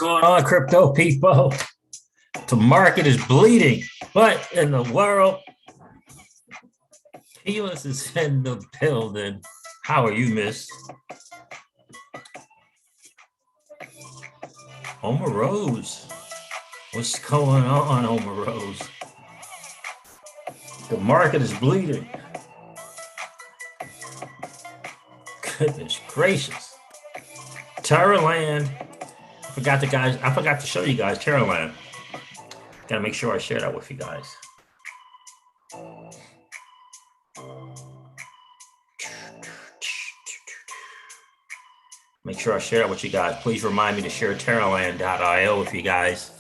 going on, crypto people? The market is bleeding. What in the world? Helis is in the building. How are you, miss? Homer Rose. What's going on, Homer Rose? The market is bleeding. Goodness gracious. TLand. I forgot to show you guys TLand. Gotta make sure I share that with you guys. Make sure I share that with you guys. Please remind me to share TLand.io with you guys.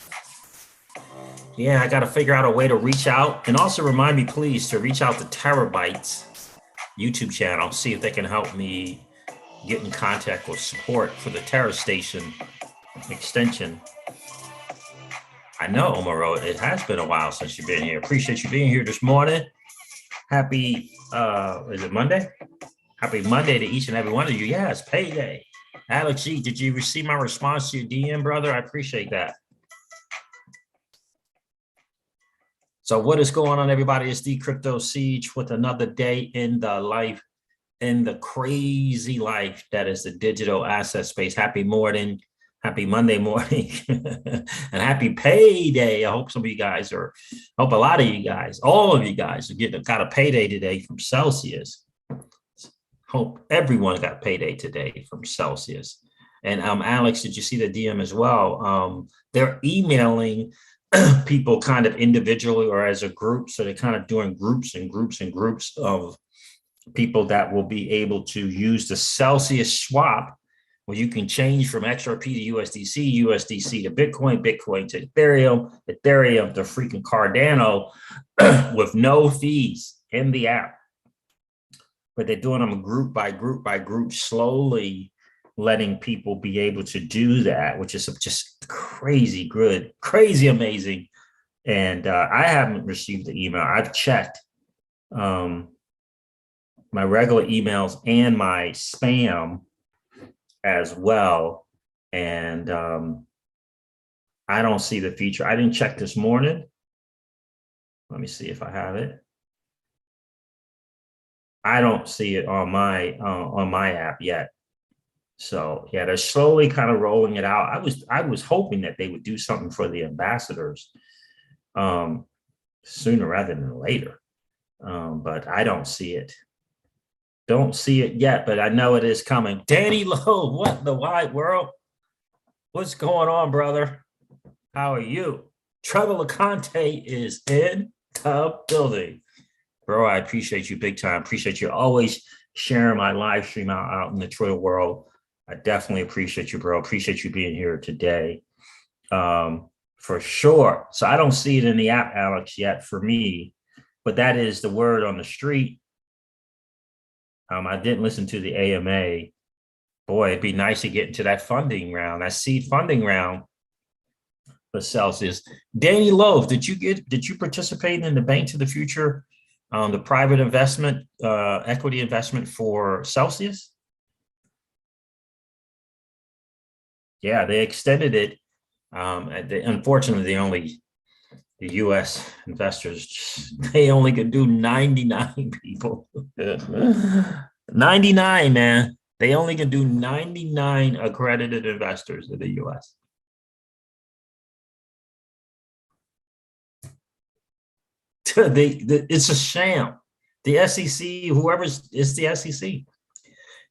Yeah, I gotta figure out a way to reach out, and also remind me, please, to reach out to Terabytes YouTube channel, see if they can help me get in contact with support for the Terra Station extension. I know, Omaro, it has been a while since you've been here. Appreciate you being here this morning. Happy, is it Monday? Happy Monday to each and every one of you. Yeah, it's payday. Alex G, did you receive my response to your DM, brother? I appreciate that. So what is going on, everybody? It's the Crypto Siege with another day in the life, in the crazy life that is the digital asset space. Happy morning. Happy Monday morning and happy payday. I hope some of you guys are, I hope a lot of you guys, all of you guys are got a payday today from Celsius. Hope everyone got payday today from Celsius. And Alex, did you see the DM as well? They're emailing people kind of individually or as a group. So they're kind of doing groups and groups and groups of people that will be able to use the Celsius swap, where you can change from XRP to USDC, USDC to Bitcoin, Bitcoin to Ethereum, Ethereum to freaking Cardano with no fees in the app. But they're doing them group by group by group, slowly letting people be able to do that, which is just crazy good, crazy amazing. And I haven't received the email. I've checked my regular emails and my spam as well, and I don't see the feature. I didn't check this morning. Let me see if I have it. I don't see it on my app yet. So yeah, they're slowly kind of rolling it out. I was hoping that they would do something for the ambassadors sooner rather than later, but I don't see it. Don't see it yet, but I know it is coming. Danny Lowe, what in the wide world? What's going on, brother? How are you? Trevor LeConte is in the building. Bro, I appreciate you big time. Appreciate you always sharing my live stream out in the Twitter world. I definitely appreciate you, bro. Appreciate you being here today. For sure. So I don't see it in the app, Alex, yet for me, but that is the word on the street. I didn't listen to the AMA. Boy, it'd be nice to get into that funding round, that seed funding round for Celsius. Danny Lowe, did you participate in the Bank to the Future, the private investment, equity investment for Celsius? Yeah, they extended it. Unfortunately, the U.S. investors, they only could do 99 people. 99, man. They only can do 99 accredited investors in the U.S. It's a sham. The SEC, it's the SEC.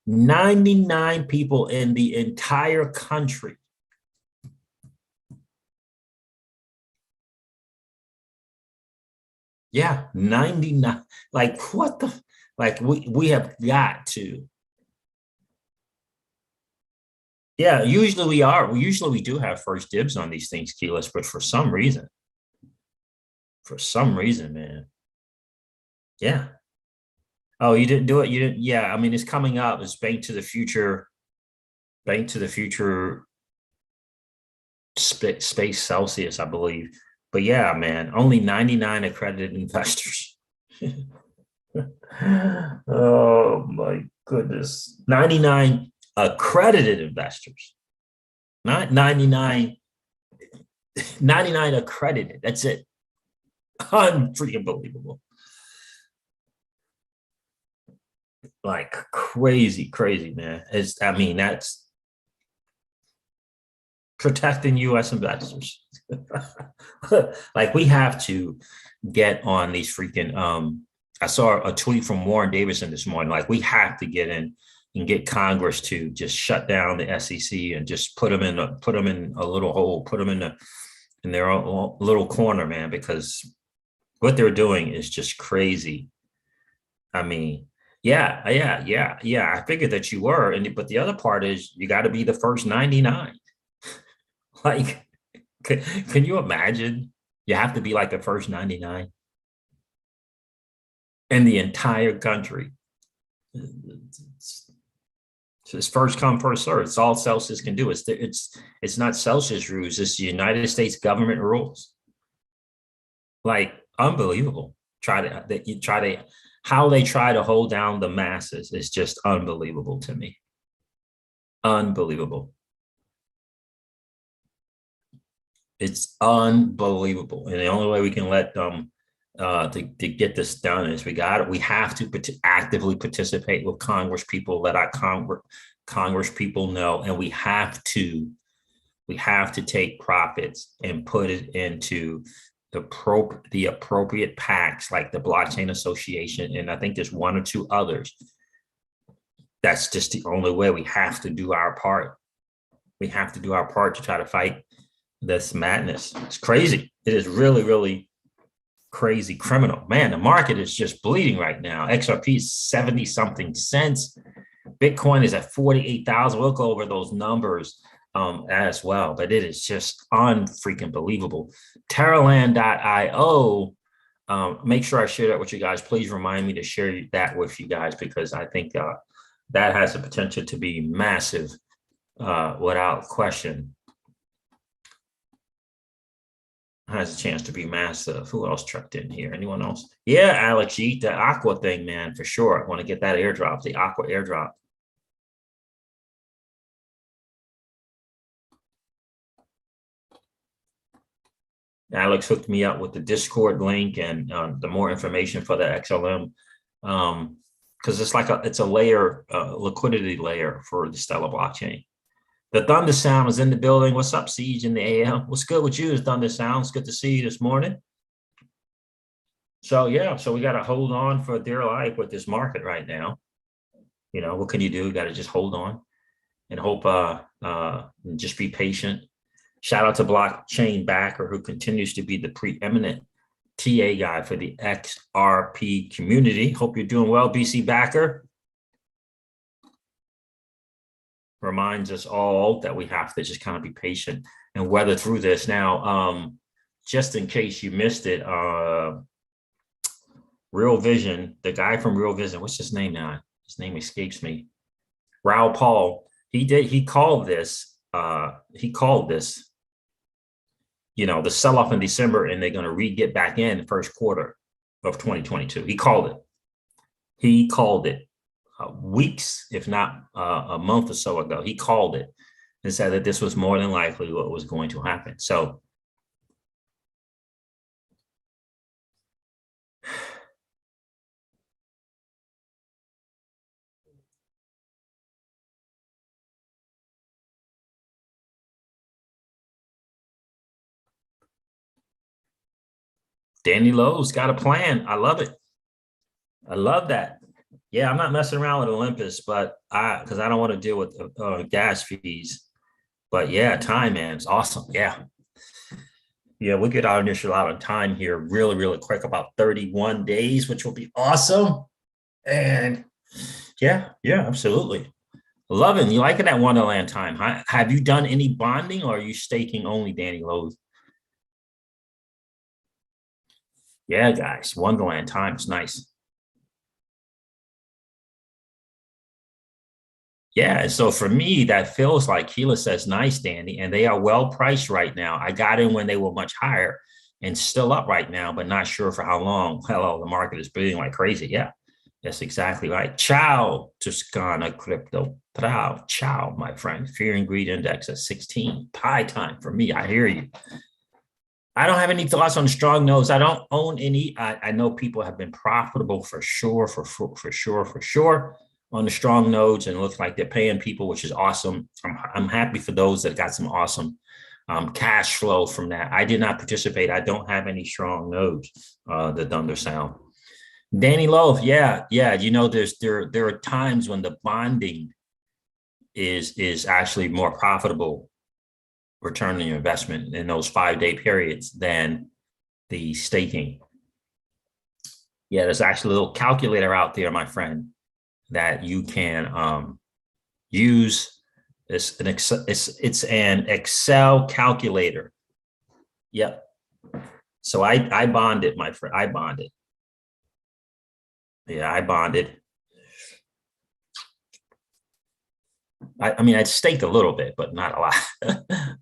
99 people in the entire country. Yeah, 99. Like, what the, like, we have got to. Yeah, usually we do have first dibs on these things, Keyless, but for some reason, man. Yeah. Oh, you didn't do it? You didn't? Yeah, I mean, it's coming up. It's Bank to the Future Space Celsius, I believe. But yeah, man, only 99 accredited investors. Oh my goodness. 99 accredited investors, not 99 99 accredited. That's it. Unfreaking believable. Like crazy, crazy, man. I mean, that's protecting U.S. investors. Like we have to get on these freaking. I saw a tweet from Warren Davidson this morning. Like we have to get in and get Congress to just shut down the SEC and just put them in a little hole, put them in their own little corner, man. Because what they're doing is just crazy. I mean, yeah. I figured that you were, but the other part is you got to be the first 99. Like, can you imagine? You have to be like the first 99 in the entire country. It's first come, first serve. It's all Celsius can do. It's not Celsius rules. It's the United States government rules. Like unbelievable. How they try to hold down the masses is just unbelievable to me. Unbelievable. It's unbelievable. And the only way we can let them to get this done is we have to actively participate with Congress people, let our Congress people know, and we have to take profits and put it into the appropriate PACs like the Blockchain Association, and I think there's one or two others. That's just the only way. We have to do our part. We have to do our part to try to fight this madness. It's crazy. It is really, really crazy, criminal. Man, the market is just bleeding right now. XRP is 70 something cents. Bitcoin is at 48,000. We'll go over those numbers as well, but it is just unfreaking believable. TLand.io. Make sure I share that with you guys. Please remind me to share that with you guys, because I think that has the potential to be massive without question. Has a chance to be massive. Who else trucked in here? Anyone else? Yeah, Alex, you eat the aqua thing, man, for sure. I want to get that airdrop, the aqua airdrop. Alex hooked me up with the Discord link and the more information for the XLM, because it's a layer, liquidity layer for the Stellar blockchain. The Thunder Sound is in the building. What's up, Siege in the AM? What's good with you, Thunder Sound? It's good to see you this morning. So yeah, so we got to hold on for dear life with this market right now. You know, what can you do? You got to just hold on and hope, just be patient. Shout out to Blockchain Backer, who continues to be the preeminent TA guy for the XRP community. Hope you're doing well, BC Backer. Reminds us all that we have to just kind of be patient and weather through this. Now, just in case you missed it, Real Vision, the guy from Real Vision, what's his name now? His name escapes me. Raoul Paul. He called this, you know, the sell-off in December, and they're going to get back in the first quarter of 2022. He called it weeks, if not a month or so ago. He called it and said that this was more than likely what was going to happen. So Danny Lowe's got a plan. I love it. I love that. Yeah, I'm not messing around with Olympus, but because I don't want to deal with gas fees. But yeah, time, man, it's awesome. Yeah. Yeah, we'll get our initial out on time here really, really quick, about 31 days, which will be awesome. And yeah, absolutely. Loving, you liking that Wonderland time? Have you done any bonding, or are you staking only, Danny Lowe's? Yeah, guys, Wonderland time is nice. Yeah, so for me, that feels like Keela says nice, Danny, and they are well priced right now. I got in when they were much higher and still up right now, but not sure for how long. Hello, the market is bleeding like crazy. Yeah, that's exactly right. Ciao, Tuscana Crypto. Ciao, my friend. Fear and Greed Index at 16. Pie time for me. I hear you. I don't have any thoughts on strong nodes. I don't own any. I know people have been profitable for sure, for sure on the strong nodes, and it looks like they're paying people, which is awesome. I'm happy for those that got some awesome cash flow from that. I did not participate. I don't have any strong nodes. The Thunder Sound. Danny Loaf, yeah. You know, there are times when the bonding is actually more profitable return on your investment in those 5-day periods than the staking. Yeah, there's actually a little calculator out there, my friend, that you can use. It's an Excel calculator. Yep. So I bonded, my friend. I bonded. Yeah, I bonded. I mean, I staked a little bit, but not a lot.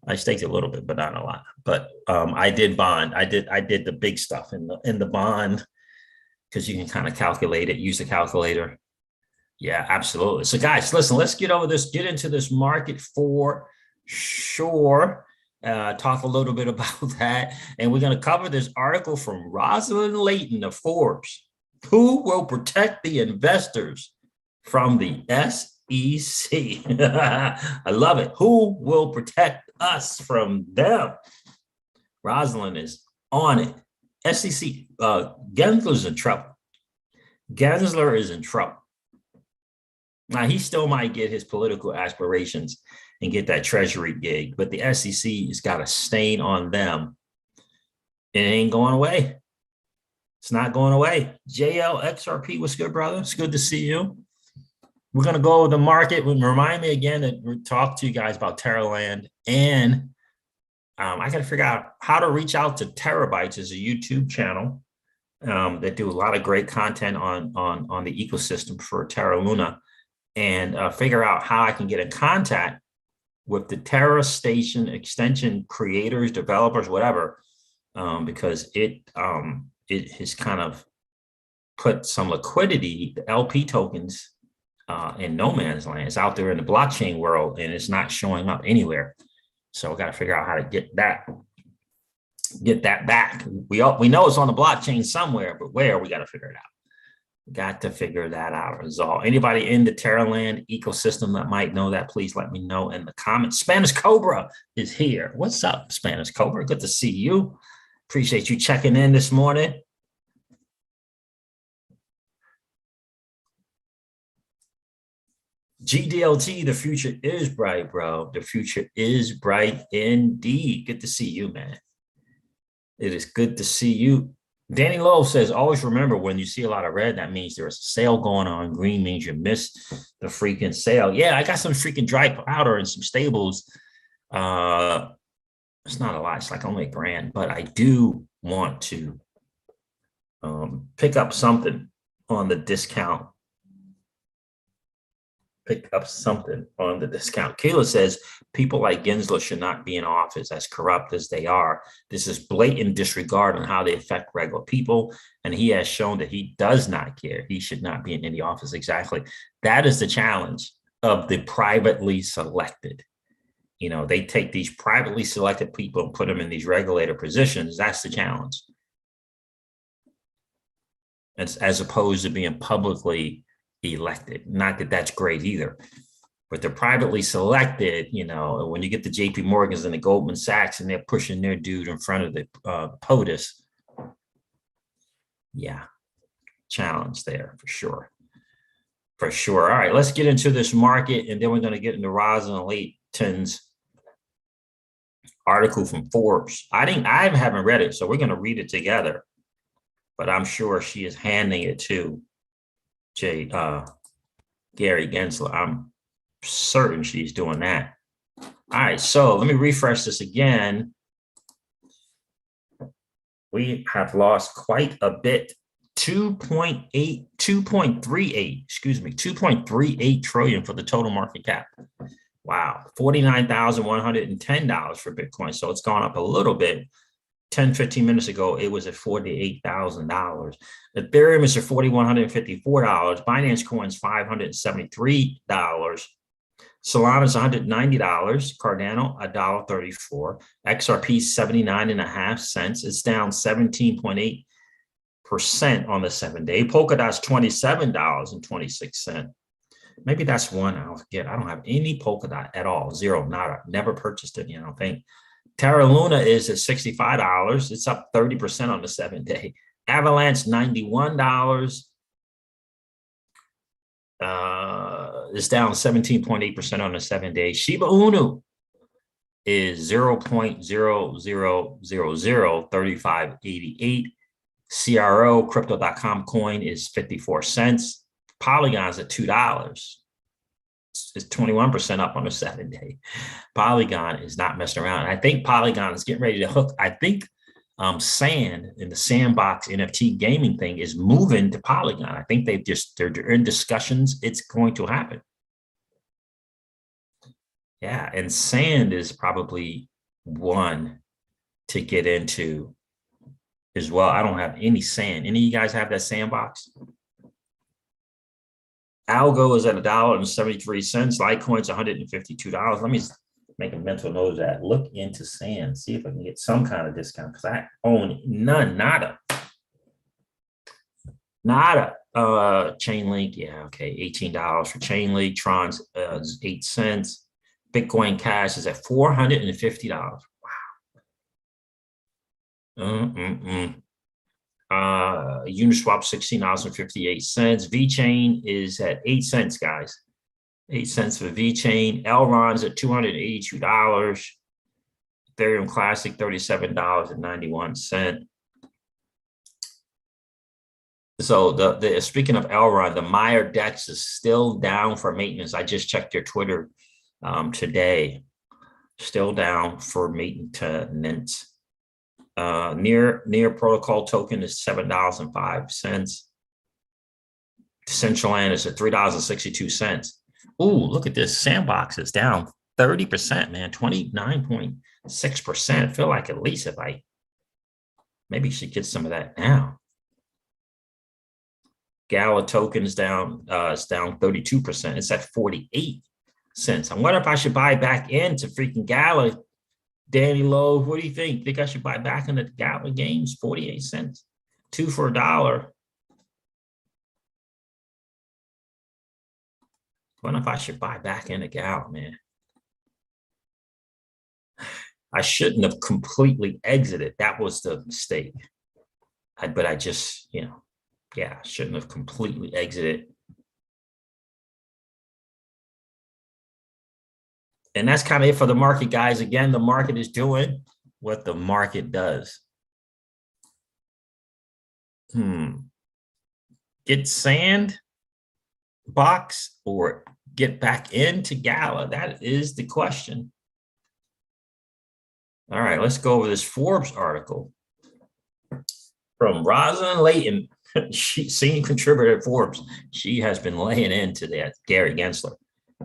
I staked a little bit, but not a lot. But I did bond. I did the big stuff in the bond because you can kind of calculate it, use the calculator. Yeah, absolutely. So guys, listen, let's get into this market for sure. Talk a little bit about that. And we're going to cover this article from Rosalind Layton of Forbes. Who will protect the investors from the SEC? I love it. Who will protect us from them? Rosalind is on it. SEC, Gensler's in trouble. Gensler is in trouble. Now, he still might get his political aspirations and get that treasury gig, but the SEC has got a stain on them. It ain't going away. It's not going away. JL XRP, what's good, brother? It's good to see you. We're going to go over the market. Remind me again that we talked to you guys about TLand, and I got to figure out how to reach out to Terabytes as a YouTube channel that do a lot of great content on the ecosystem for Terra Luna, and figure out how I can get in contact with the Terra Station extension creators, developers, whatever, because it has kind of put some liquidity, the LP tokens, in no man's land. It's out there in the blockchain world, and it's not showing up anywhere. So we got to figure out how to get that back. We know it's on the blockchain somewhere, but where, we got to figure it out. Got to figure that out. Is all. Anybody in the TerraLand ecosystem that might know that, please let me know in the comments. Spanish Cobra is here. What's up, Spanish Cobra? Good to see you. Appreciate you checking in this morning. GDLT, the future is bright, bro. The future is bright indeed. Good to see you, man. It is good to see you. Danny Lowe says, always remember when you see a lot of red, that means there's a sale going on. Green means you missed the freaking sale. Yeah, I got some freaking dry powder and some stables. It's not a lot. It's like only $1,000, but I do want to pick up something on the discount. Kayla says people like Gensler should not be in office, as corrupt as they are. This is blatant disregard on how they affect regular people, and he has shown that he does not care. He should not be in any office. Exactly. That is the challenge of the privately selected. You know, they take these privately selected people and put them in these regulator positions. That's the challenge. As opposed to being publicly elected. Not that that's great either, but they're privately selected. You know, when you get the JP Morgans and the Goldman Sachs and they're pushing their dude in front of the POTUS, yeah, challenge there for sure. All right, let's get into this market, and then we're going to get into Rosalind Layton's article from Forbes. I haven't read it, so we're going to read it together, but I'm sure she is handing it to Gary Gensler. I'm certain she's doing that. All right, so let me refresh this again. We have lost quite a bit. 2.38 trillion for the total market cap. Wow, $49,110 for Bitcoin. So it's gone up a little bit. 10, 15 minutes ago, it was at $48,000. Ethereum is at $4,154. Binance Coin's $573. Solana's $190, Cardano $1.34, XRP 79.5 cents. It's down 17.8% on the 7-day. Polkadot's $27.26. Maybe that's one I'll forget. I don't have any Polkadot at all. Zero, nada. Never purchased it, I don't think. Terra Luna is at $65. It's up 30% on the 7-day. Avalanche, $91. It's down 17.8% on the 7-day. Shiba Inu is 0.00003588. CRO, crypto.com coin is 54 cents. Polygon's at $2. It's 21% up on the 7-day. Polygon is not messing around. I think Polygon is getting ready to hook. I think Sand in the Sandbox NFT gaming thing is moving to Polygon. I think they're in discussions. It's going to happen. Yeah, and Sand is probably one to get into as well. I don't have any Sand. Any of you guys have that Sandbox? Algo is at $1.73. Litecoin's $152. Let me make a mental note of that. Look into Sand. See if I can get some kind of discount because I own none, nada. Chainlink, yeah, okay, $18 for Chainlink. Tron's 8 cents. Bitcoin Cash is at $450. Wow. Uniswap $16.58. VeChain is at 8 cents, guys. 8 cents for VeChain. Elrond's at $282. Ethereum Classic $37.91. So speaking of Elrond, the Meyer Dex is still down for maintenance. I just checked your Twitter today. Still down for maintenance. Near protocol token is $7.05. Decentraland is at $3.62. Ooh, look at this. Sandbox is down 30%, man. 29.6%. I feel like at least if I maybe should get some of that now. Gala tokens down, it's down 32%. It's at 48 cents. I wonder if I should buy back into freaking Gala. Danny Lowe, what do you think? Think I should buy back into the Gala games? 48 cents. 2 for $1. Wonder if I should buy back into Gala, man. I shouldn't have completely exited. That was the mistake. But I just, yeah, shouldn't have completely exited. And that's kind of it for the market, guys. Again, the market is doing what the market does. Get Sandbox or get back into Gala? That is the question. All right, let's go over this Forbes article from Rosalind Layton, senior contributor at Forbes. She has been laying into that Gary Gensler.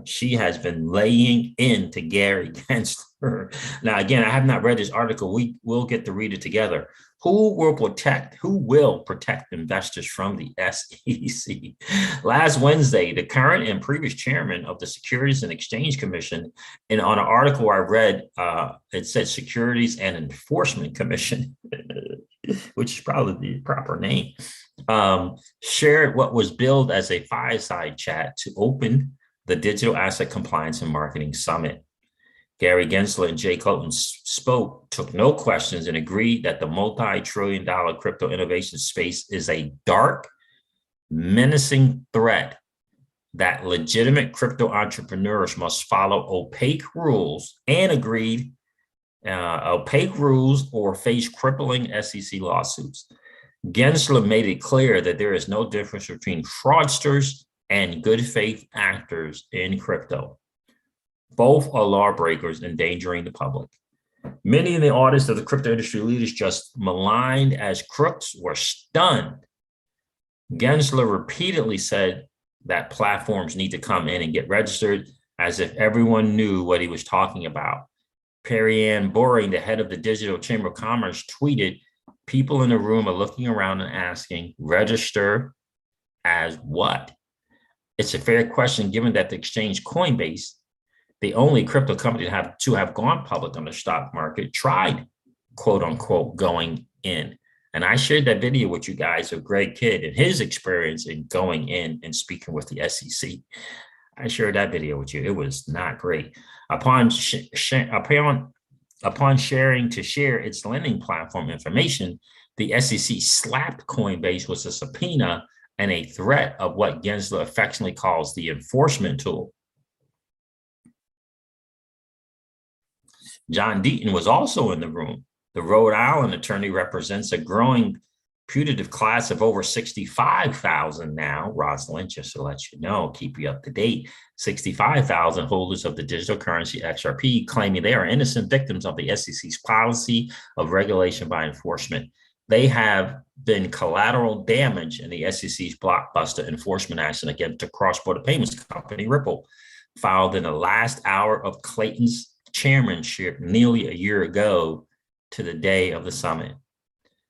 She has been laying into Gary Gensler. Now, again, I have not read this article. We will get to read it together. Who will protect investors from the SEC? Last Wednesday, the current and previous chairman of the Securities and Exchange Commission, and on an article I read, it said Securities and Enforcement Commission, which is probably the proper name, shared what was billed as a fireside chat to open the Digital Asset Compliance and Marketing Summit. Gary Gensler and Jay Clayton spoke, took no questions, and agreed that the multi-trillion-dollar crypto innovation space is a dark, menacing threat that legitimate crypto entrepreneurs must follow opaque rules, and agreed opaque rules or face crippling SEC lawsuits. Gensler made it clear that there is no difference between fraudsters and good faith actors in crypto. Both are lawbreakers endangering the public. Many in the audience of the crypto industry leaders just maligned as crooks were stunned. Gensler repeatedly said that platforms need to come in and get registered, as if everyone knew what he was talking about. Perry-Ann Boring, the head of the Digital Chamber of Commerce, tweeted, "People in the room are looking around and asking, register as what? It's a fair question given that the exchange Coinbase The only crypto company to have gone public on the stock market tried, quote unquote, going in. And I shared that video with you guys of Greg Kidd and his experience in going in and speaking with the SEC. I shared that video with you. It was not great. Upon sharing to share its lending platform information, the SEC slapped Coinbase with a subpoena and a threat of what Gensler affectionately calls the enforcement tool. John Deaton was also in the room. The Rhode Island attorney represents a growing putative class of over 65,000 now, Rosalind, just to let you know, keep you up to date, 65,000 holders of the digital currency XRP, claiming they are innocent victims of the SEC's policy of regulation by enforcement. They have been collateral damage in the SEC's blockbuster enforcement action against the cross-border payments company Ripple, filed in the last hour of Clayton's chairmanship nearly a year ago to the day of the summit.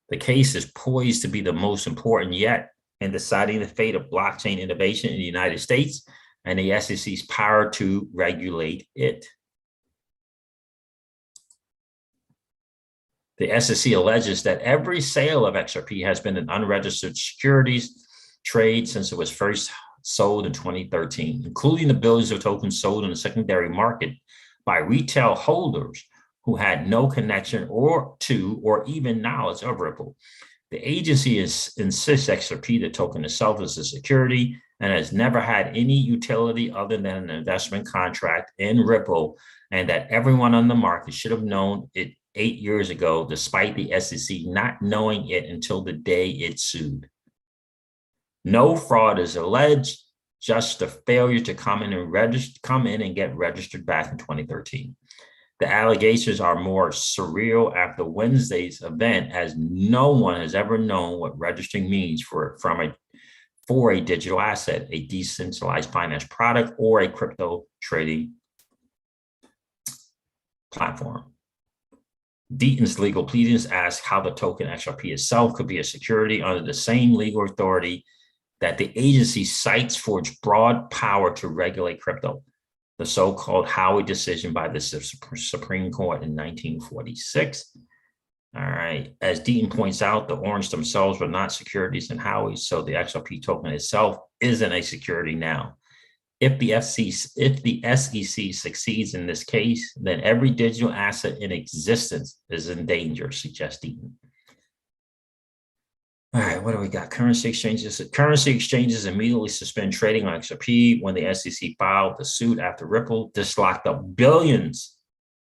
The case is poised to be the most important yet in deciding the fate of blockchain innovation in the United States and the SEC's power to regulate it. The SEC alleges that every sale of XRP has been an unregistered securities trade since it was first sold in 2013, including the billions of tokens sold in the secondary market by retail holders who had no connection or even knowledge of Ripple. The agency insists XRP, the token itself, is a security and has never had any utility other than an investment contract in Ripple, and that everyone on the market should have known it 8 years ago, despite the SEC not knowing it until the day it sued. No fraud is alleged, just a failure to come in and get registered back in 2013. The allegations are more surreal after Wednesday's event, as no one has ever known what registering means for a digital asset, a decentralized finance product, or a crypto trading platform. Deaton's legal pleadings ask how the token XRP itself could be a security under the same legal authority that the agency cites for its broad power to regulate crypto, the so-called Howey decision by the Supreme Court in 1946. All right, as Deaton points out, the orange themselves were not securities in Howey, so the XRP token itself isn't a security now. If the SEC succeeds in this case, then every digital asset in existence is in danger, suggests Deaton. All right, what do we got? Currency exchanges. Currency exchanges immediately suspend trading on XRP when the SEC filed the suit after Ripple dislocked up billions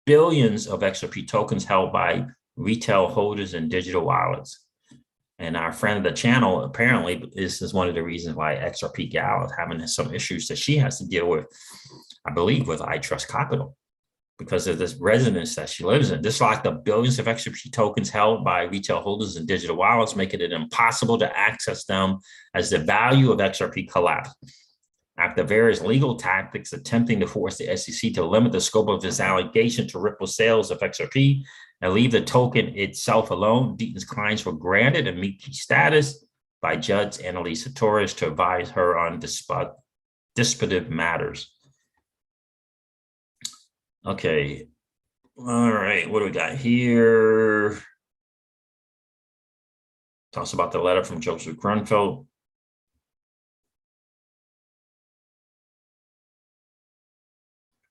of XRP tokens held by retail holders in digital wallets. And our friend of the channel, apparently, this is one of the reasons why XRP Gal is having some issues that she has to deal with, I believe, with I Trust Capital, because of this residence that she lives in. This locked up billions of XRP tokens held by retail holders in digital wallets, making it impossible to access them as the value of XRP collapsed. After various legal tactics attempting to force the SEC to limit the scope of this allegation to Ripple sales of XRP and leave the token itself alone, Deaton's clients were granted amici status by Judge Annalisa Torres to advise her on disputed matters. Okay. All right. What do we got here? Talks about the letter from Joseph Grunfeld.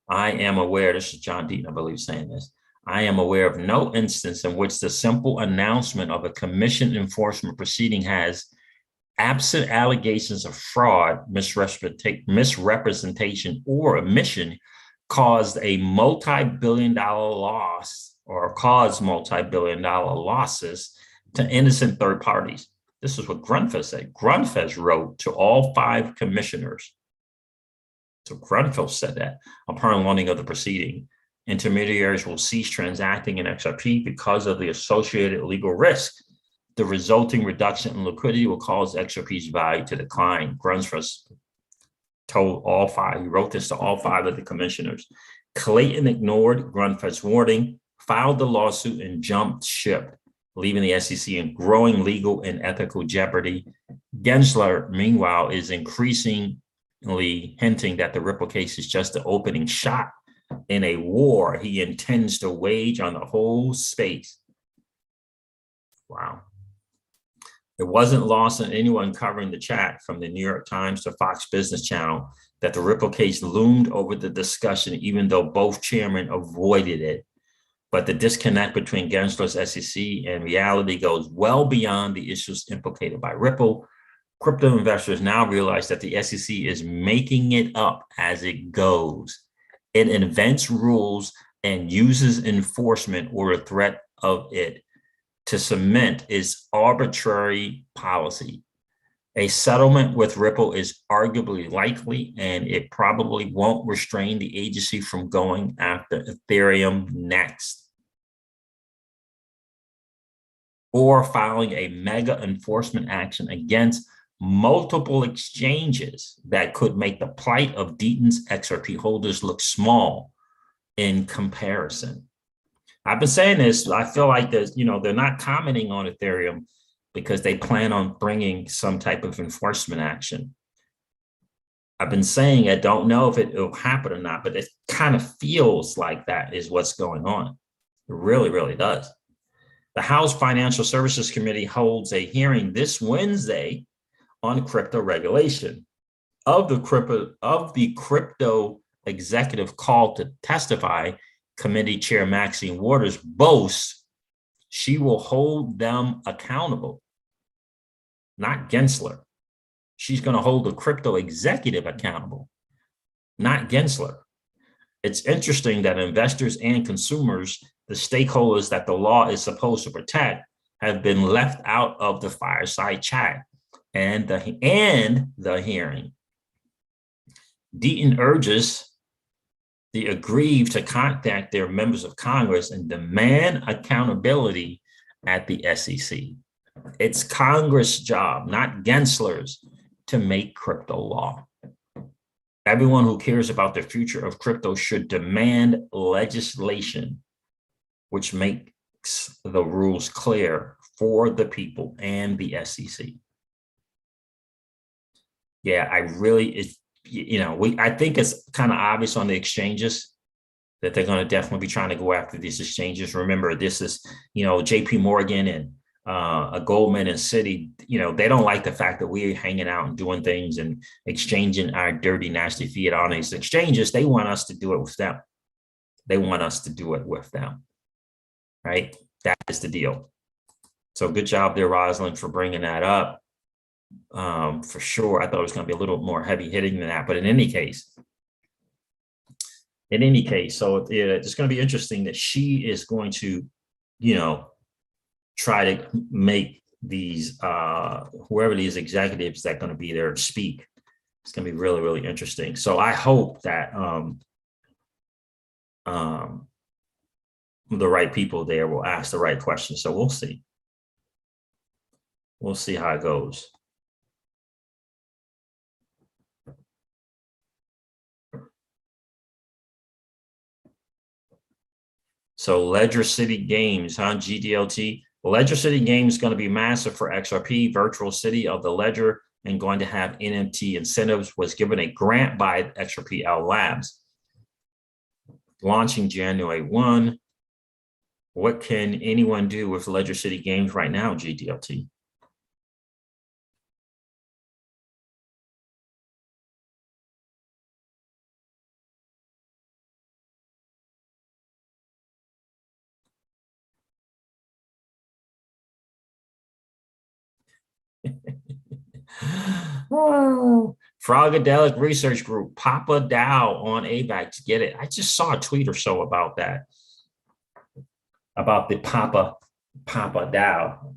I am aware, this is John Deaton, I believe, saying this. I am aware of no instance in which the simple announcement of a commission enforcement proceeding has, absent allegations of fraud, misrepresentation, or omission, caused a multi-billion-dollar loss or caused multi-billion-dollar losses to innocent third parties. This is what Grunfeld said. Grunfeld wrote to all 5 commissioners. So Grunfeld said that upon learning of the proceeding, intermediaries will cease transacting in XRP because of the associated legal risk. The resulting reduction in liquidity will cause XRP's value to decline. Grunfeld told all 5. He wrote this to all 5 of the commissioners. Clayton ignored Grunfeld's warning, filed the lawsuit, and jumped ship, leaving the SEC in growing legal and ethical jeopardy. Gensler, meanwhile, is increasingly hinting that the Ripple case is just the opening shot in a war he intends to wage on the whole space. Wow. It wasn't lost on anyone covering the chat, from the New York Times to Fox Business Channel, that the Ripple case loomed over the discussion, even though both chairmen avoided it. But the disconnect between Gensler's SEC and reality goes well beyond the issues implicated by Ripple. Crypto investors now realize that the SEC is making it up as it goes. It invents rules and uses enforcement or the threat of it to cement its arbitrary policy. A settlement with Ripple is arguably likely, and it probably won't restrain the agency from going after Ethereum next, or filing a mega enforcement action against multiple exchanges that could make the plight of Deaton's XRP holders look small in comparison. I've been saying this. I feel like there's, they're not commenting on Ethereum because they plan on bringing some type of enforcement action. I've been saying I don't know if it will happen or not, but it kind of feels like that is what's going on. It really, really does. The House Financial Services Committee holds a hearing this Wednesday on crypto regulation. Of the crypto executive called to testify, Committee Chair Maxine Waters boasts she will hold them accountable, not Gensler. She's going to hold the crypto executive accountable, not Gensler. It's interesting that investors and consumers, the stakeholders that the law is supposed to protect, have been left out of the fireside chat and the hearing. Deaton urges the aggrieved to contact their members of Congress and demand accountability at the SEC. It's Congress' job, not Gensler's, to make crypto law. Everyone who cares about the future of crypto should demand legislation which makes the rules clear for the people and the SEC. Yeah, I think it's kind of obvious on the exchanges that they're going to definitely be trying to go after these exchanges. Remember, this is, JP Morgan and Goldman and Citi, they don't like the fact that we're hanging out and doing things and exchanging our dirty, nasty fiat on these exchanges. They want us to do it with them. Right? That is the deal. So good job there, Rosalind, for bringing that up. For sure. I thought it was going to be a little more heavy hitting than that, but in any case, so it's going to be interesting that she is going to, try to make these, whoever these executives that are going to be there to speak. It's going to be really, really interesting. So I hope that the right people there will ask the right questions. So we'll see. We'll see how it goes. So Ledger City Games, GDLT. Ledger City Games is going to be massive for XRP, virtual city of the Ledger, and going to have NFT incentives. Was given a grant by XRPL Labs. Launching January 1. What can anyone do with Ledger City Games right now, GDLT? Oh, Frogadelic Research Group, Papa Dow on AVAX. Get it? I just saw a tweet or so about that, about the Papa Dow.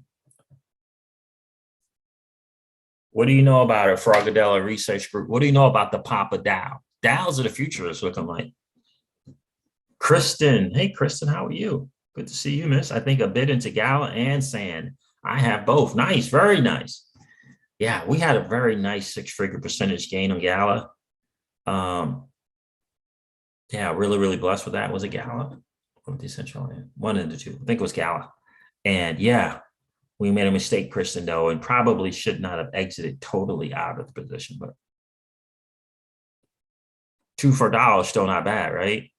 What do you know about it, Frogadelic Research Group? What do you know about the Papa Dow? Dows of the future is looking like. Kristen, hey Kristen, how are you? Good to see you, miss. I think a bit into Gala and Sand. I have both. Nice, very nice. Yeah, we had a very nice 6-figure percentage gain on Gala. Yeah, really, really blessed with that. Was it Gala or Decentraland? One of the two. I think it was Gala. And yeah, we made a mistake, Kristen, though, and probably should not have exited totally out of the position. But $2 for $1, still not bad, right?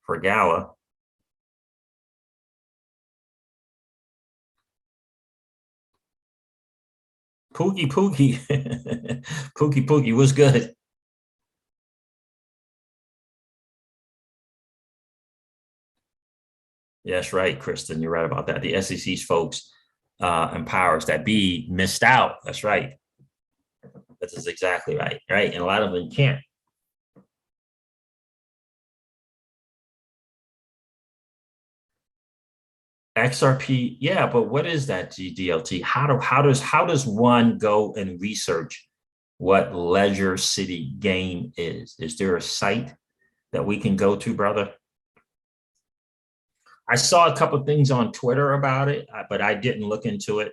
for Gala. Pookie, Pookie. Pookie, Pookie was good. Yeah, that's right, Kristen. You're right about that. The SEC's folks and powers that be missed out. That's right. That is exactly right. Right. And a lot of them can't. XRP, yeah, but what is that GDLT? How does one go and research what Ledger City Game is? Is there a site that we can go to, brother? I saw a couple of things on Twitter about it, but I didn't look into it.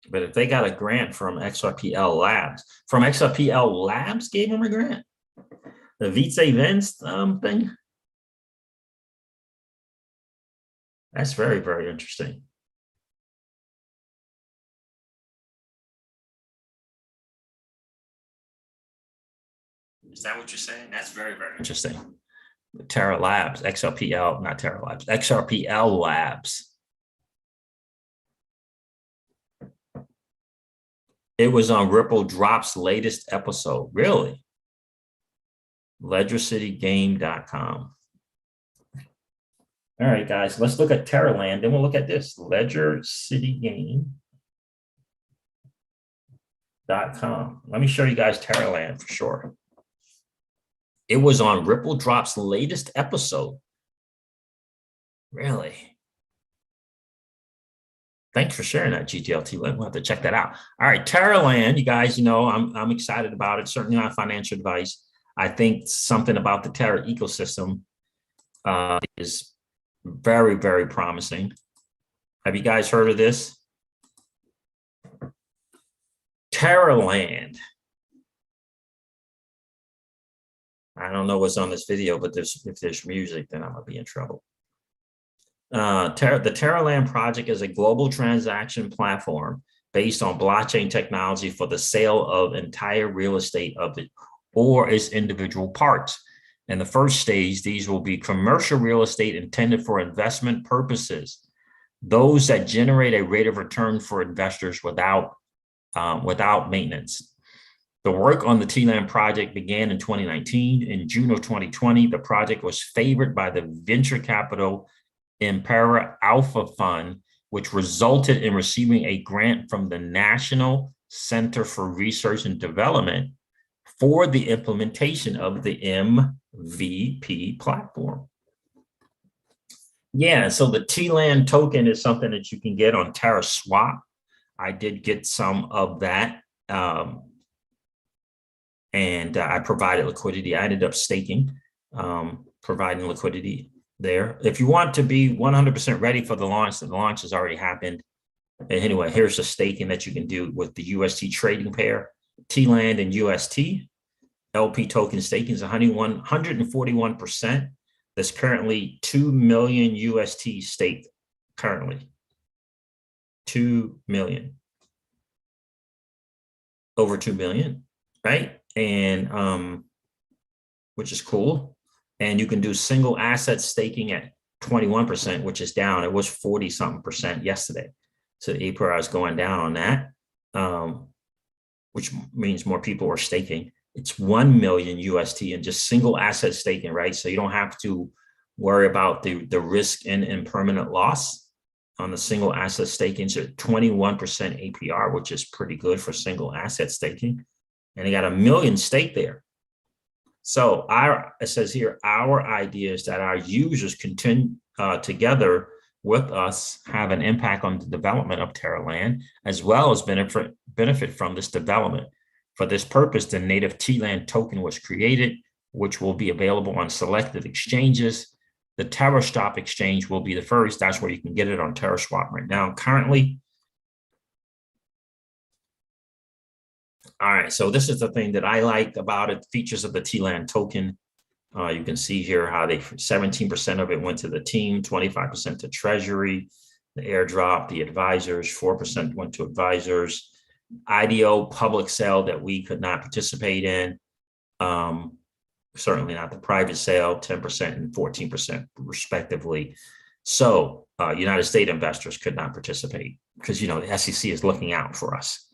But if they got a grant from XRPL Labs, from XRPL Labs gave them a grant, the Vice Vents thing. That's very, very interesting. Is that what you're saying? That's very, very interesting. Terra Labs, XRPL, not Terra Labs, XRPL Labs. It was on Ripple Drop's latest episode. Really? LedgerCityGame.com. All right, guys, let's look at TerraLand. Then we'll look at this, LedgerCityGame.com. Let me show you guys TerraLand for sure. It was on Ripple Drop's latest episode. Really? Thanks for sharing that, GTLT. We'll have to check that out. All right, TerraLand, you guys, I'm excited about it. Certainly not financial advice. I think something about the Terra ecosystem is very, very promising. Have you guys heard of this? TerraLand. I don't know what's on this video, but if there's music, then I'm gonna be in trouble. The TerraLand project is a global transaction platform based on blockchain technology for the sale of entire real estate of it or its individual parts. In the first stage, these will be commercial real estate intended for investment purposes, those that generate a rate of return for investors without maintenance. The work on the TLand project began in 2019. In June of 2020, the project was favored by the venture capital Impera Alpha Fund, which resulted in receiving a grant from the National Center for Research and Development for the implementation of the MVP platform. Yeah, so the TLand token is something that you can get on TerraSwap. I did get some of that. And I provided liquidity. I ended up staking, providing liquidity there. If you want to be 100% ready for the launch has already happened. And anyway, here's the staking that you can do with the UST trading pair, TLand and UST. LP token staking is 141%. There's currently 2 million UST staked currently. 2 million. Over 2 million, right? And which is cool. And you can do single asset staking at 21%, which is down. It was 40 something percent yesterday. So APR is going down on that, which means more people are staking. It's 1 million UST and just single asset staking, right? So you don't have to worry about the risk and impermanent loss on the single asset staking. So 21% APR, which is pretty good for single asset staking. And they got 1 million stake there. So it says here, our idea is that our users continue together with us have an impact on the development of TerraLand, as well as benefit from this development. For this purpose, the native TLand token was created, which will be available on selected exchanges. The TerraSwap exchange will be the first. That's where you can get it on TerraSwap right now. Currently, all right, so this is the thing that I like about it, features of the TLand token. You can see here how 17% of it went to the team, 25% to treasury, the airdrop, the advisors, 4% went to advisors. IDO public sale that we could not participate in. Certainly not the private sale, 10% and 14% respectively. So United States investors could not participate because, you know, the SEC is looking out for us.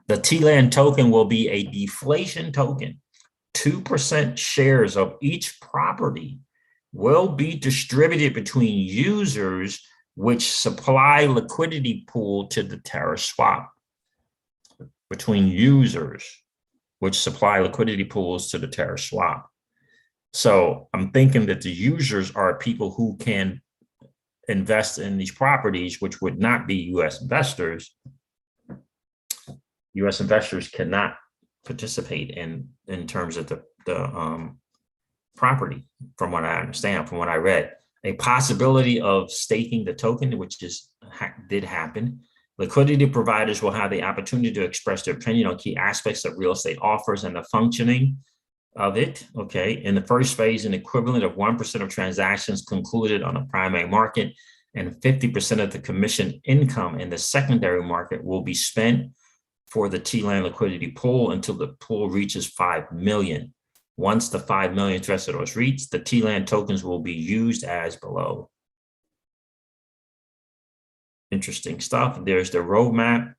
The TLand token will be a deflation token. 2% shares of each property will be distributed between users which supply liquidity pool to the Terra swap. Between users which supply liquidity pools to the Terra swap. So I'm thinking that the users are people who can invest in these properties, which would not be U.S. investors. U.S. investors cannot participate in terms of the property, from what I understand, from what I read. A possibility of staking the token, which did happen. Liquidity providers will have the opportunity to express their opinion on key aspects of real estate offers and the functioning of it. Okay. In the first phase, an equivalent of 1% of transactions concluded on the primary market and 50% of the commission income in the secondary market will be spent for the TLand liquidity pool until the pool reaches 5 million. Once the 5 million threshold is reached, the TLand tokens will be used as below. Interesting stuff. There's the roadmap.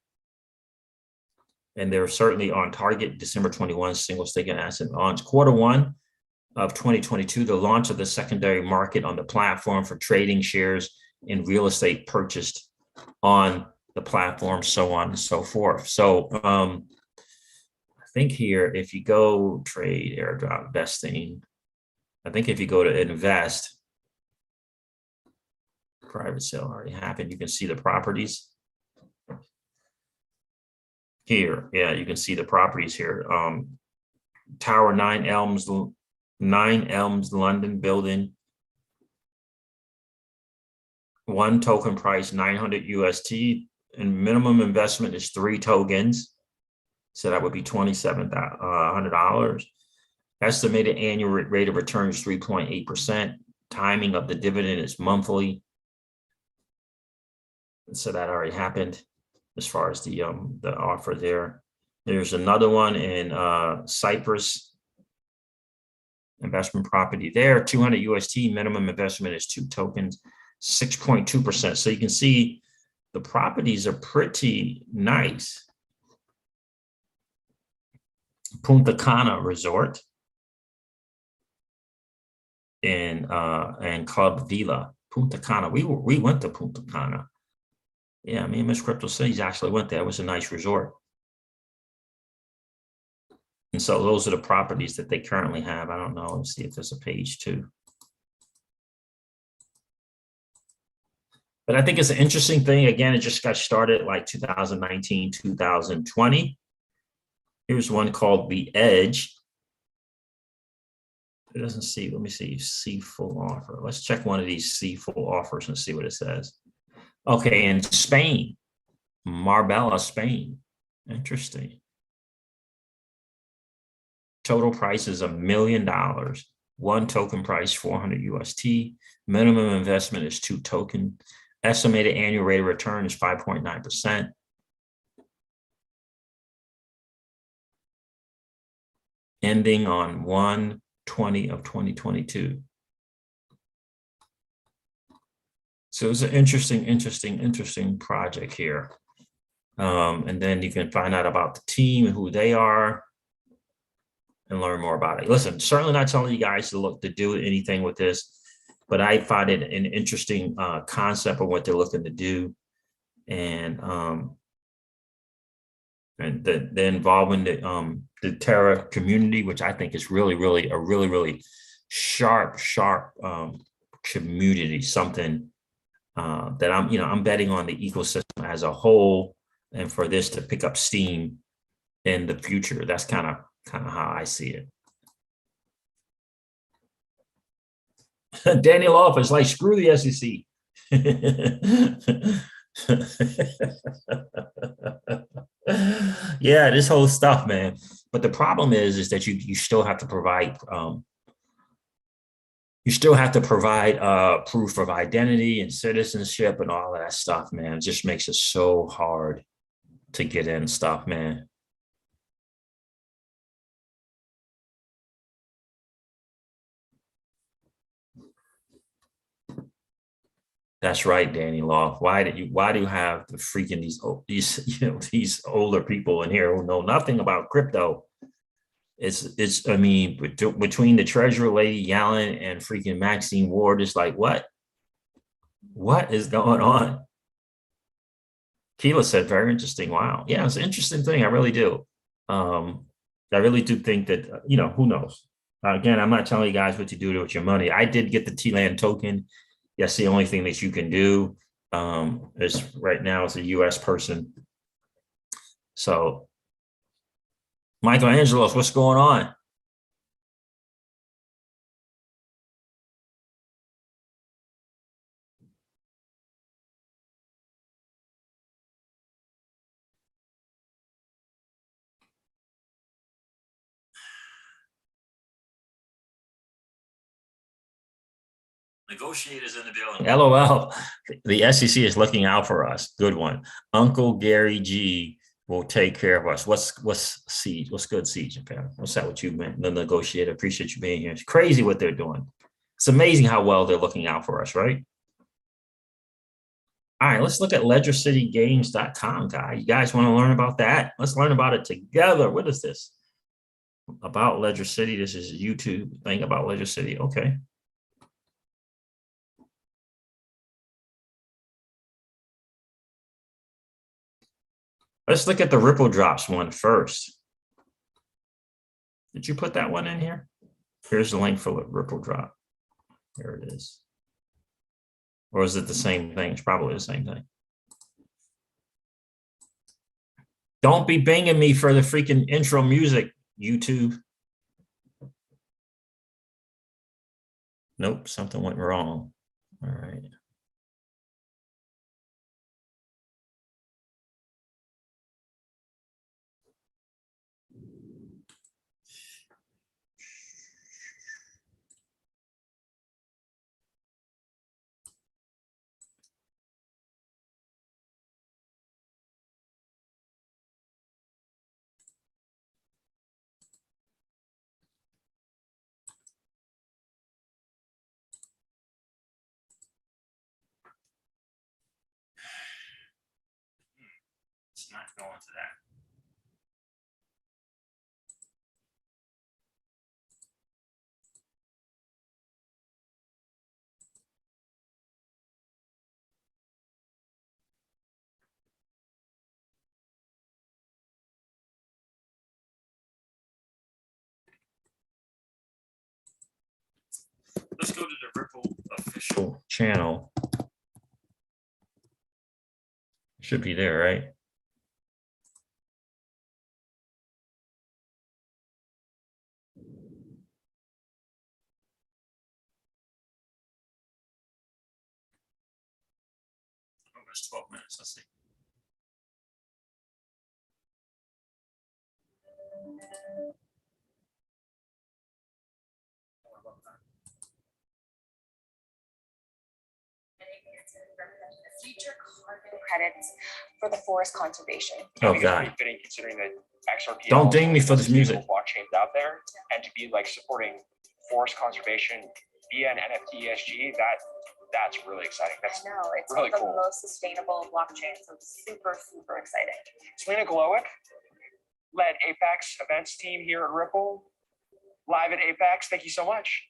And they're certainly on target. December 21, single staking asset launch. Q1 of 2022, the launch of the secondary market on the platform for trading shares in real estate purchased on the platform, so on and so forth. So I think here, if you go trade, airdrop, investing, I think if you go to invest, private sale already happened. You can see the properties. Here, yeah, you can see the properties here. Tower 9 Elms, London building. One token price 900 UST, and minimum investment is 3 tokens. So that would be $2,700. Estimated annual rate of return is 3.8%. Timing of the dividend is monthly. So that already happened. As far as the offer there. There's another one in Cyprus, investment property there, 200 UST, minimum investment is 2 tokens, 6.2%. So you can see the properties are pretty nice. Punta Cana Resort and Club Villa, Punta Cana. We went to Punta Cana. Yeah, me and Miss Crypto Cities actually went there. It was a nice resort. And so those are the properties that they currently have. I don't know. Let's see if there's a page 2. But I think it's an interesting thing. Again, it just got started like 2019, 2020. Here's one called The Edge. It doesn't see, let me see, see full offer. Let's check one of these see full offers and see what it says. Okay, in Spain, Marbella, Spain. Interesting. Total price is $1 million. One token price, 400 UST. Minimum investment is 2 tokens. Estimated annual rate of return is 5.9%. Ending on 1/20 of 2022. So it's an interesting project here. And then you can find out about the team and who they are and learn more about it. Listen, certainly not telling you guys to do anything with this, but I find it an interesting concept of what they're looking to do. And the involvement the Terra community, which I think is really sharp community, something that I'm betting on the ecosystem as a whole, and for this to pick up steam in the future. That's kind of how I see it. Daniel Office, like, screw the SEC. Yeah, this whole stuff, man. But the problem is that you still have to provide you still have to provide proof of identity and citizenship and all of that stuff, man. It just makes it so hard to get in stuff, man. That's right, Danny Law. Why do you have the freaking these older people in here who know nothing about crypto? It's I mean, between the Treasurer Lady Yellen and freaking Maxine Ward, it's like what is going on? Keela said, very interesting. Wow. Yeah, it's an interesting thing. I really do. Um, I really do think that, who knows? Again, I'm not telling you guys what to do with your money. I did get the TLand token. That's the only thing that you can do. Is right now as a US person. So, Michael Angelos, what's going on? Negotiators in the building. LOL. The SEC is looking out for us. Good one. Uncle Gary G will take care of us. What's Siege? What's good, Siege? What's that? What you meant? The negotiator. Appreciate you being here. It's crazy what they're doing. It's amazing how well they're looking out for us, right? All right, let's look at ledgercitygames.com, guy. You guys want to learn about that? Let's learn about it together. What is this? About Ledger City. This is a YouTube thing about Ledger City. Okay. Let's look at the Ripple Drops one first. Did you put that one in here? Here's the link for the Ripple Drop. There it is. Or is it the same thing? It's probably the same thing. Don't be banging me for the freaking intro music, YouTube. Nope, something went wrong. All right. It's not going to that. Let's go to the Ripple official channel. Should be there, right? Oh, it's 12 minutes. Let's see. Future carbon credits for the forest conservation. Oh God! Fitting considering that XRP don't ding me for this music. Blockchains out there, and to be like supporting forest conservation via an NFT ESG, that's really exciting. That's it's really the cool. most sustainable blockchain, so it's super exciting. Selena Glowick led Apex events team here at Ripple, live at Apex. Thank you so much.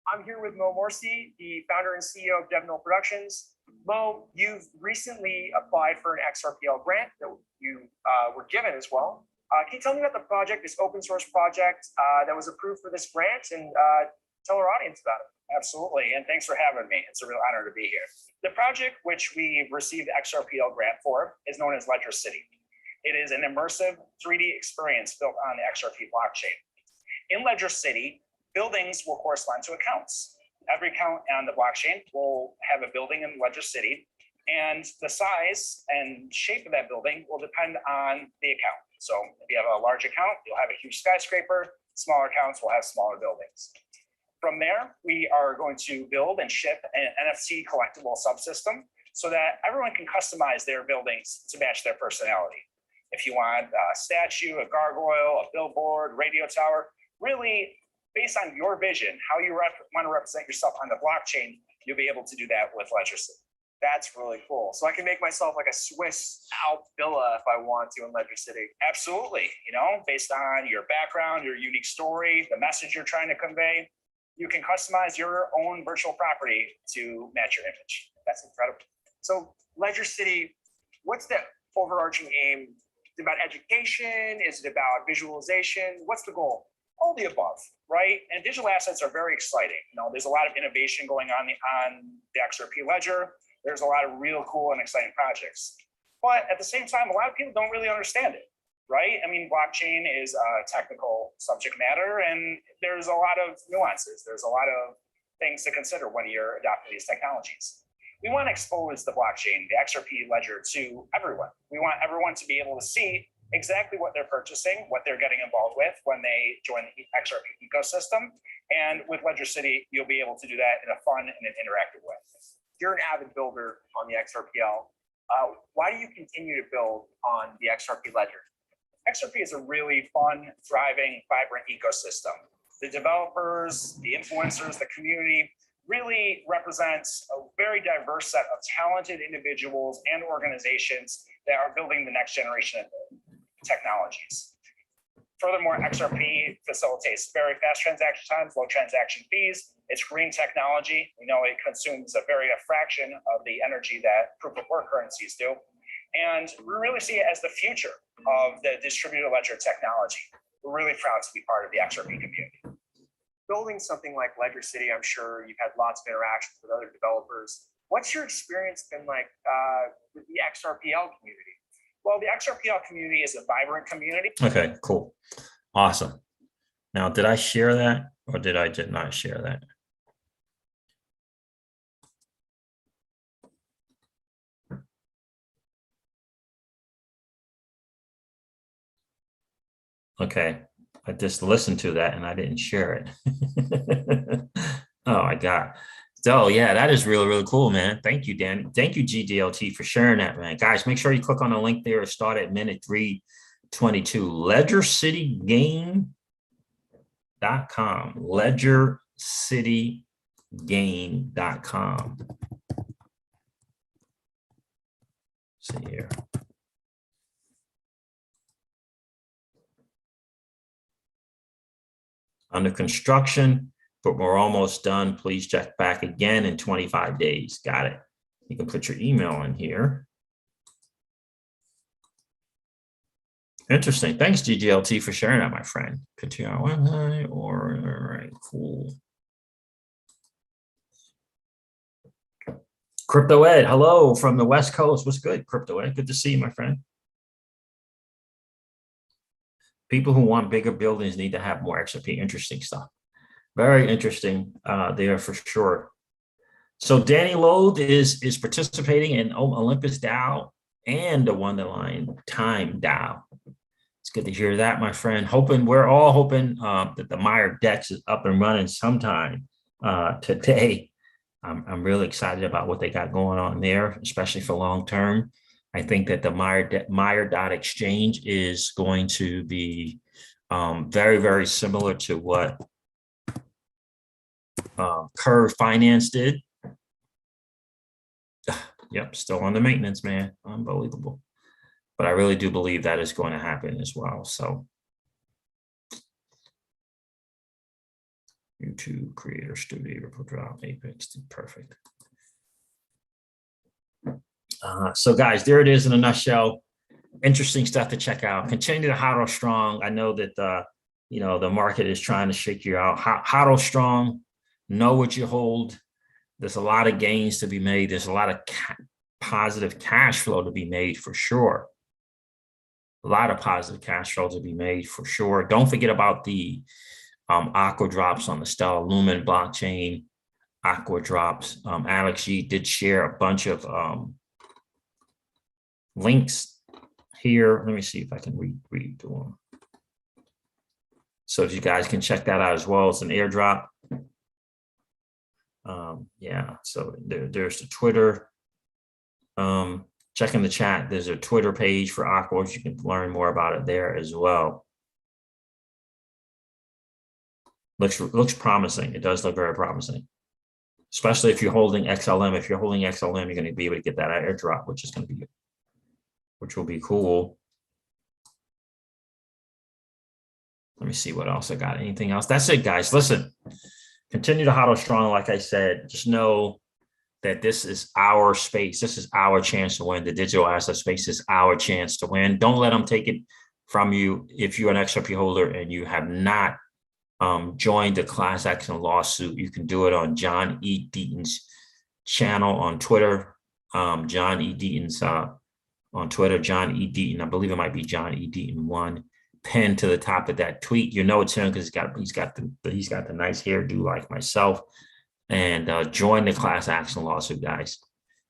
I'm here with Mo Morsi, the founder and CEO of DevMill Productions. Mo, you've recently applied for an XRPL grant that you were given as well. Can you tell me about the project, this open source project that was approved for this grant, and tell our audience about it? Absolutely, and thanks for having me. It's a real honor to be here. The project which we received the XRPL grant for is known as Ledger City. It is an immersive 3D experience built on the XRP blockchain. In Ledger City, buildings will correspond to accounts. Every account on the blockchain will have a building in Ledger City, and the size and shape of that building will depend on the account. So if you have a large account, you'll have a huge skyscraper. Smaller towns will have smaller buildings. From there, we are going to build and ship an NFT collectible subsystem so that everyone can customize their buildings to match their personality. If you want a statue, a gargoyle, a billboard, radio tower, really based on your vision, how you want to represent yourself on the blockchain, you'll be able to do that with Ledger City. That's really cool. So I can make myself like a Swiss Alp villa if I want to in Ledger City. Absolutely, you know, based on your background, your unique story, the message you're trying to convey, you can customize your own virtual property to match your image. That's incredible. So Ledger City, what's the overarching aim? Is it about education? Is it about visualization? What's the goal? All the above, right? And digital assets are very exciting. You know, there's a lot of innovation going on the XRP ledger. There's a lot of real cool and exciting projects. But at the same time, a lot of people don't really understand it, right? I mean, blockchain is a technical subject matter, and there's a lot of nuances. There's a lot of things to consider when you're adopting these technologies. We want to expose the blockchain, the XRP ledger, to everyone. We want everyone to be able to see exactly what they're purchasing, what they're getting involved with when they join the XRP ecosystem. And with Ledger City, you'll be able to do that in a fun and an interactive way. You're an avid builder on the XRPL. Why do you continue to build on the XRP ledger? XRP is a really fun, thriving, vibrant ecosystem. The developers, the influencers, the community really represents a very diverse set of talented individuals and organizations that are building the next generation of technologies. Furthermore, XRP facilitates very fast transaction times, low transaction fees. It's green technology. We know it consumes a fraction of the energy that proof of work currencies do. And we really see it as the future of the distributed ledger technology. We're really proud to be part of the XRP community. Building something like Ledger City, I'm sure you've had lots of interactions with other developers. What's your experience been like with the XRPL community? Well, the XRPL community is a vibrant community. Okay, cool. Awesome. Now, did I share that or did I not share that? Okay, I just listened to that and I didn't share it. Oh, I got. So yeah, that is really, really cool, man. Thank you, Dan. Thank you, GDLT, for sharing that, man. Guys, make sure you click on the link there. Start at minute 3:22. LedgerCityGame.com. LedgerCityGame.com. See here. Under construction, but we're almost done. Please check back again in 25 days. Got it. You can put your email in here. Interesting. Thanks, GGLT, for sharing that, my friend. Continue on website or all right, cool. Crypto Ed, hello from the West Coast. What's good, Crypto Ed? Good to see you, my friend. People who want bigger buildings need to have more XRP. Interesting stuff. Very interesting there for sure. So Danny Lode is participating in Olympus DAO and the Wonderline Time DAO. It's good to hear that, my friend. We're all hoping that the Meyer DEX is up and running sometime today. I'm really excited about what they got going on there, especially for long term. I think that the Meyer.exchange is going to be very, very similar to what Curve Finance did. Yep, still on the maintenance, man. Unbelievable. But I really do believe that is going to happen as well. So YouTube Creator Studio, Ripple Drop, Apex, perfect. So guys, there it is in a nutshell. Interesting stuff to check out. Continue to hodl strong. I know that the market is trying to shake you out. Hodl strong. Know what you hold. There's a lot of gains to be made. There's a lot of positive cash flow to be made for sure. A lot of positive cash flow to be made for sure. Don't forget about the aqua drops on the Stellar Lumen blockchain. Aqua drops. Alex G did share a bunch of links here. Let me see if I can read them. So if you guys can check that out as well, it's an airdrop. Yeah, so there's the Twitter. Check in the chat. There's a Twitter page for Aqua. You can learn more about it there as well. Looks promising. It does look very promising, especially if you're holding XLM. If you're holding XLM, you're going to be able to get that airdrop, which will be cool. Let me see what else I got. Anything else? That's it, guys. Listen, continue to hodl strong. Like I said, just know that this is our space. This is our chance to win. The digital asset space is our chance to win. Don't let them take it from you. If you're an XRP holder and you have not joined the class action lawsuit, you can do it on John E. Deaton's channel on Twitter. John E. Deaton's on Twitter, John E. Deaton. I believe it might be John E. Deaton 1. Pinned to the top of that tweet. You know it's him because he's got the nice hairdo like myself. And join the class action lawsuit, guys.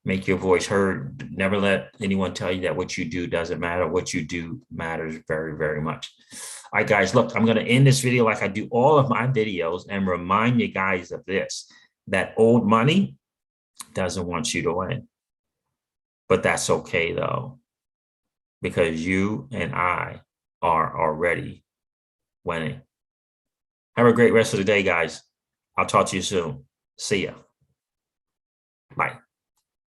Make your voice heard. Never let anyone tell you that what you do doesn't matter. What you do matters very, very much. All right, guys, look, I'm going to end this video like I do all of my videos and remind you guys of this, that old money doesn't want you to win. But that's okay, though, because you and I are already winning. Have a great rest of the day, guys. I'll talk to you soon. See ya. Bye.